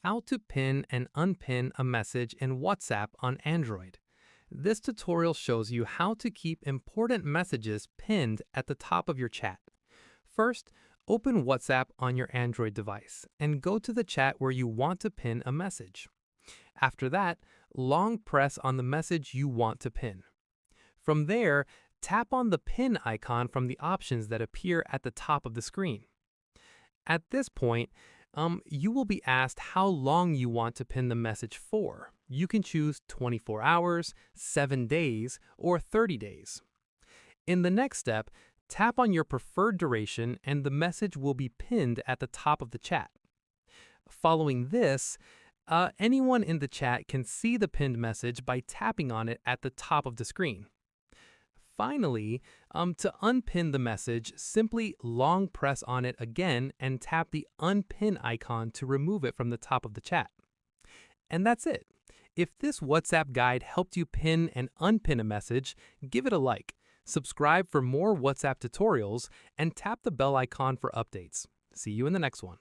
How to pin and unpin a message in WhatsApp on Android. This tutorial shows you how to keep important messages pinned at the top of your chat. First, open WhatsApp on your Android device and go to the chat where you want to pin a message. After that, long press on the message you want to pin. From there, tap on the pin icon from the options that appear at the top of the screen. At this point, you will be asked how long you want to pin the message for. You can choose 24 hours, 7 days, or 30 days. In the next step, tap on your preferred duration and the message will be pinned at the top of the chat. Following this, anyone in the chat can see the pinned message by tapping on it at the top of the screen. Finally, to unpin the message, simply long press on it again and tap the unpin icon to remove it from the top of the chat. And that's it. If this WhatsApp guide helped you pin and unpin a message, give it a like, subscribe for more WhatsApp tutorials, and tap the bell icon for updates. See you in the next one.